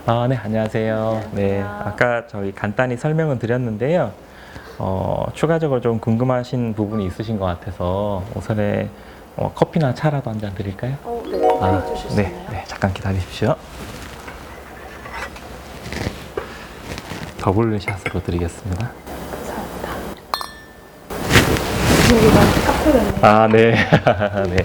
네, 안녕하세요. 네, 아까 저희 간단히 설명은 드렸는데요. 추가적으로 좀 궁금하신 부분이 있으신 것 같아서 우선에 커피나 차라도 한 잔 드릴까요? 네, 커피 주실 수 네, 있나요? 네, 잠깐 기다리십시오. 더블샷으로 드리겠습니다. 감사합니다. 여기가 카페였네요. 네. 네. 감사합니다.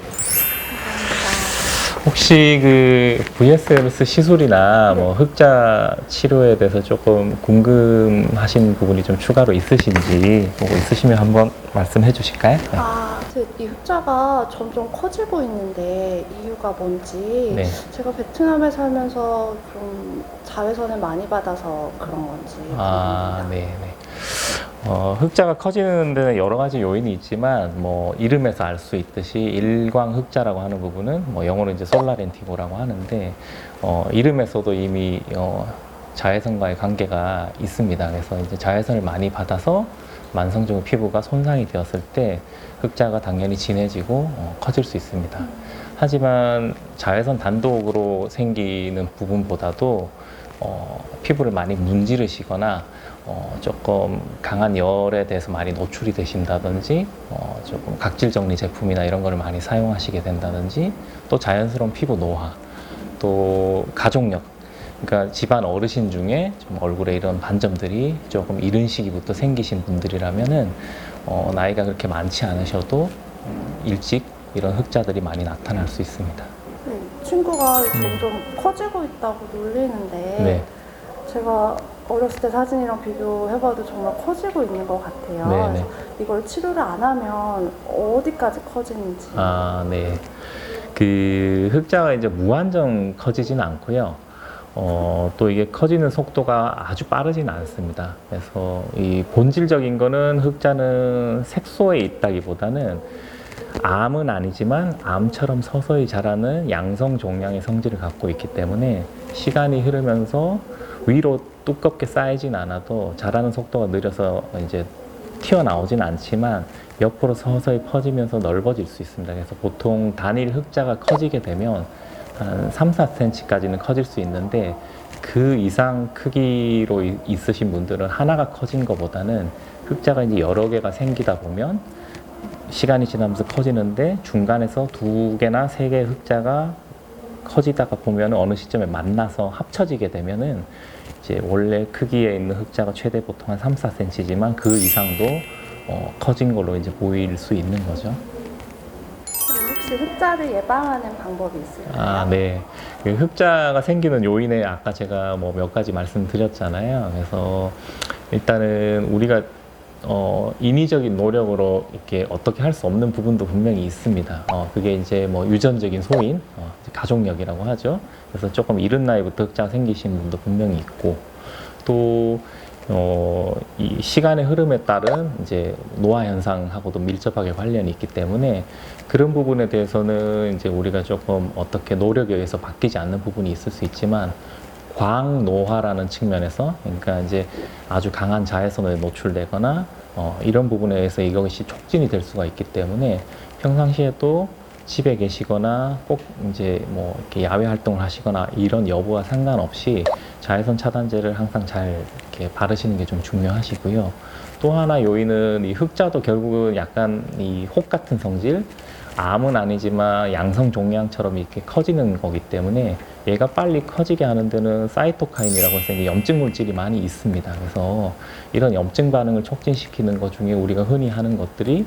혹시 그 VSLS 시술이나 뭐 흑자 치료에 대해서 조금 궁금하신 부분이 좀 추가로 있으신지 뭐 있으시면 한번 말씀해 주실까요? 네. 이 흑자가 점점 커지고 있는데 이유가 뭔지 네. 제가 베트남에 살면서 좀 자외선을 많이 받아서 그런 건지 궁금합니다. 네, 네. 흑자가 커지는 데는 여러 가지 요인이 있지만 뭐 이름에서 알 수 있듯이 일광 흑자라고 하는 부분은 뭐 영어로 이제 솔라렌티고라고 하는데 이름에서도 이미 자외선과의 관계가 있습니다. 그래서 이제 자외선을 많이 받아서 만성적으로 피부가 손상이 되었을 때 흑자가 당연히 진해지고 커질 수 있습니다. 하지만 자외선 단독으로 생기는 부분보다도 피부를 많이 문지르시거나 조금 강한 열에 대해서 많이 노출이 되신다든지 조금 각질 정리 제품이나 이런 거를 많이 사용하시게 된다든지 또 자연스러운 피부 노화 또 가족력 그러니까 집안 어르신 중에 좀 얼굴에 이런 반점들이 조금 이른 시기부터 생기신 분들이라면은 나이가 그렇게 많지 않으셔도 일찍 이런 흑자들이 많이 나타날 수 있습니다. 네, 친구가 점점 커지고 있다고 놀리는데 네. 제가 어렸을 때 사진이랑 비교해봐도 정말 커지고 있는 것 같아요. 네네. 그래서 이걸 치료를 안 하면 어디까지 커지는지. 네. 그 흑자가 이제 무한정 커지진 않고요. 또 이게 커지는 속도가 아주 빠르진 않습니다. 그래서 이 본질적인 거는 흑자는 색소에 있다기보다는 암은 아니지만 암처럼 서서히 자라는 양성 종양의 성질을 갖고 있기 때문에 시간이 흐르면서 위로 두껍게 쌓이진 않아도 자라는 속도가 느려서 이제 튀어나오진 않지만 옆으로 서서히 퍼지면서 넓어질 수 있습니다. 그래서 보통 단일 흑자가 커지게 되면 한 3, 4cm까지는 커질 수 있는데 그 이상 크기로 있으신 분들은 하나가 커진 것보다는 흑자가 이제 여러 개가 생기다 보면 시간이 지나면서 커지는데 중간에서 2개나 3개의 흑자가 커지다가 보면 어느 시점에 만나서 합쳐지게 되면은 이제 원래 크기에 있는 흑자가 최대 보통 한 3, 4cm지만 그 이상도 커진 걸로 이제 보일 수 있는 거죠. 혹시 흑자를 예방하는 방법이 있을까요? 네. 그 흑자가 생기는 요인에 아까 제가 뭐 몇 가지 말씀드렸잖아요. 그래서 일단은 우리가 인위적인 노력으로 이렇게 어떻게 할 수 없는 부분도 분명히 있습니다. 그게 이제 뭐 유전적인 소인, 가족력이라고 하죠. 그래서 조금 이른 나이부터 흑자가 생기신 분도 분명히 있고, 또, 이 시간의 흐름에 따른 이제 노화 현상하고도 밀접하게 관련이 있기 때문에 그런 부분에 대해서는 이제 우리가 조금 어떻게 노력에 의해서 바뀌지 않는 부분이 있을 수 있지만 광노화라는 측면에서 그러니까 이제 아주 강한 자외선에 노출되거나 이런 부분에 의해서 이것이 촉진이 될 수가 있기 때문에 평상시에도 집에 계시거나 꼭 이제 뭐 이렇게 야외 활동을 하시거나 이런 여부와 상관없이 자외선 차단제를 항상 잘 이렇게 바르시는 게 좀 중요하시고요. 또 하나 요인은 이 흑자도 결국은 약간 이 혹 같은 성질, 암은 아니지만 양성 종양처럼 이렇게 커지는 거기 때문에 얘가 빨리 커지게 하는 데는 사이토카인이라고 해서 이제 염증 물질이 많이 있습니다. 그래서 이런 염증 반응을 촉진시키는 것 중에 우리가 흔히 하는 것들이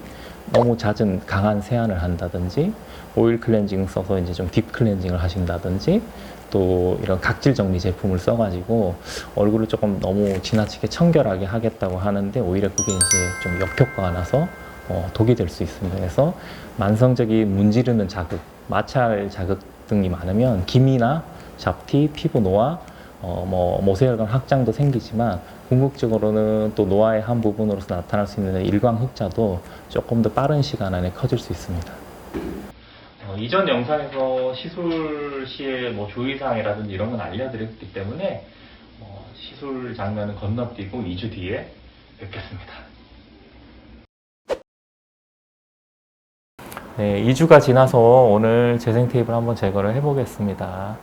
너무 잦은 강한 세안을 한다든지 오일 클렌징 써서 이제 좀 딥 클렌징을 하신다든지 또 이런 각질 정리 제품을 써가지고 얼굴을 조금 너무 지나치게 청결하게 하겠다고 하는데 오히려 그게 이제 좀 역효과가 나서 독이 될 수 있습니다. 그래서 만성적인 문지르는 자극, 마찰 자극 등이 많으면 기미나 잡티, 피부 노화, 뭐 모세혈관 확장도 생기지만 궁극적으로는 또 노화의 한 부분으로서 나타날 수 있는 일광 흑자도 조금 더 빠른 시간 안에 커질 수 있습니다. 이전 영상에서 시술 시에 뭐 주의사항이라든지 이런 건 알려드렸기 때문에 시술 장면은 건너뛰고 2주 뒤에 뵙겠습니다. 네, 2주가 지나서 오늘 재생 테이프를 한번 제거를 해보겠습니다.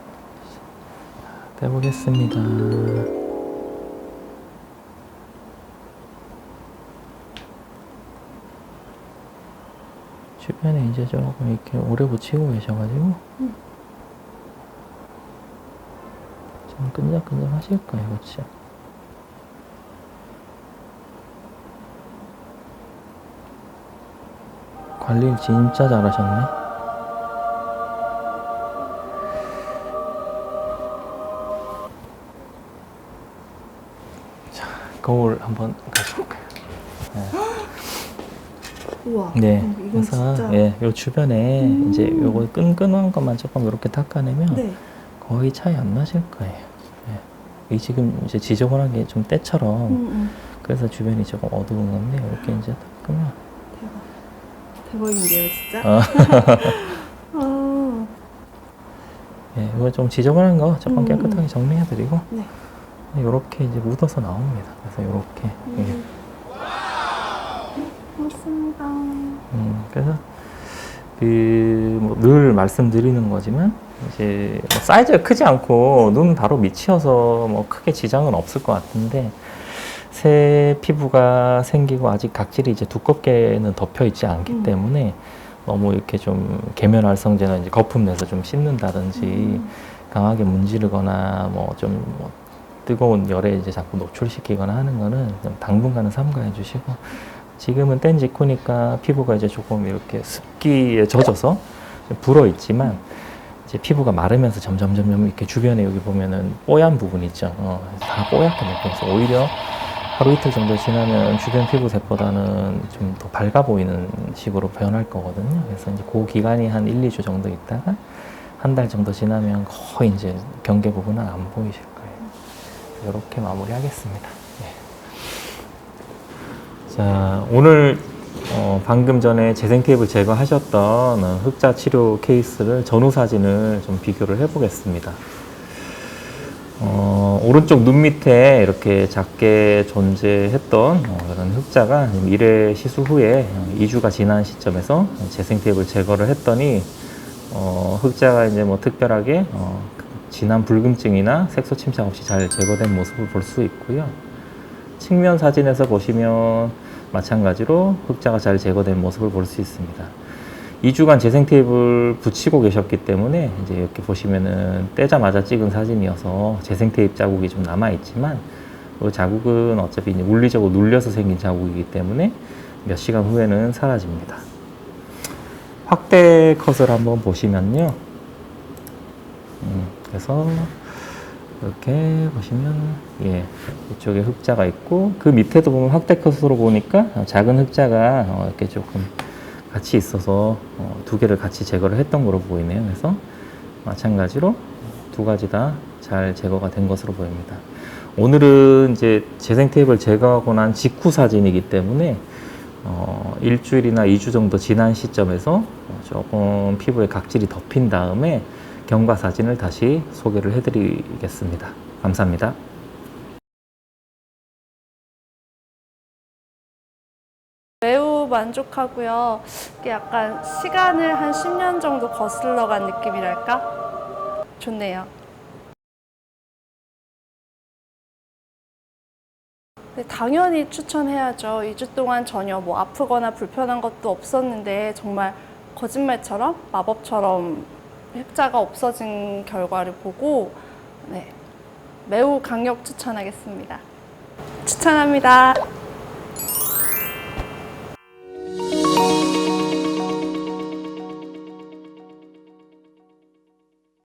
떼보겠습니다. 주변에 이제 조금 이렇게 오래 붙이고 계셔가지고 좀 끈적끈적 하실 거예요, 그렇죠? 관리를 진짜 잘하셨네. 자, 거울 한번 가져볼까요? 우와. 네. 이건 그래서 진짜. 예, 요 주변에 이제 요거 끈끈한 것만 조금 이렇게 닦아내면 네. 거의 차이 안 나실 거예요. 예. 이 지금 이제 지저분한 게 좀 때처럼 그래서 주변이 조금 어두운 건데 이렇게 이제 닦으면 대박인데요, 진짜. 어. 아, 예, 이거 좀 지저분한 거 조금 깨끗하게 정리해드리고 네. 이렇게 이제 묻어서 나옵니다. 그래서 이렇게 맞습니다. 그래서 늘 말씀드리는 거지만 이제 뭐 사이즈가 크지 않고 눈 바로 밑이어서 뭐 크게 지장은 없을 것 같은데 새 피부가 생기고 아직 각질이 이제 두껍게는 덮여 있지 않기 때문에 너무 이렇게 좀 계면활성제나 이제 거품 내서 좀 씻는다든지 강하게 문지르거나 뭐 좀 뜨거운 열에 이제 자꾸 노출시키거나 하는 거는 좀 당분간은 삼가해 주시고 지금은 뗀 직후니까 피부가 이제 조금 이렇게 습기에 젖어서 불어 있지만 이제 피부가 마르면서 점점 이렇게 주변에 여기 보면은 뽀얀 부분 있죠. 다 뽀얗게 느껴서 오히려 하루 이틀 정도 지나면 주변 피부색보다는 좀 더 밝아 보이는 식으로 변할 거거든요. 그래서 이제 그 기간이 한 1, 2주 정도 있다가 한 달 정도 지나면 거의 이제 경계 부분은 안 보이실 거예요. 이렇게 마무리하겠습니다. 네. 자, 오늘 방금 전에 재생 테이프를 제거하셨던 흑자 치료 케이스를 전후 사진을 좀 비교를 해보겠습니다. 오른쪽 눈 밑에 이렇게 작게 존재했던 그런 흑자가 일회 시술 후에 2주가 지난 시점에서 재생 테이프를 제거를 했더니 흑자가 이제 뭐 특별하게 진한 붉음증이나 색소 침착 없이 잘 제거된 모습을 볼 수 있고요. 측면 사진에서 보시면 마찬가지로 흑자가 잘 제거된 모습을 볼 수 있습니다. 2주간 재생 테이프를 붙이고 계셨기 때문에 이제 이렇게 보시면은 떼자마자 찍은 사진이어서 재생 테이프 자국이 좀 남아 있지만 그 자국은 어차피 이제 물리적으로 눌려서 생긴 자국이기 때문에 몇 시간 후에는 사라집니다. 확대 컷을 한번 보시면요. 그래서 이렇게 보시면 예, 이쪽에 흑자가 있고 그 밑에도 보면 확대 컷으로 보니까 작은 흑자가 이렇게 조금 같이 있어서 두 개를 같이 제거를 했던 거로 보이네요. 그래서 마찬가지로 두 가지 다 잘 제거가 된 것으로 보입니다. 오늘은 이제 재생 테이프를 제거하고 난 직후 사진이기 때문에 일주일이나 2주 정도 지난 시점에서 조금 피부에 각질이 덮인 다음에 경과 사진을 다시 소개를 해드리겠습니다. 감사합니다. 매우 만족하고요. 이게 약간 시간을 한 10년 정도 거슬러 간 느낌이랄까? 좋네요. 네, 당연히 추천해야죠. 2주 동안 전혀 뭐 아프거나 불편한 것도 없었는데 정말 거짓말처럼 마법처럼 흑자가 없어진 결과를 보고 네, 매우 강력 추천하겠습니다. 추천합니다.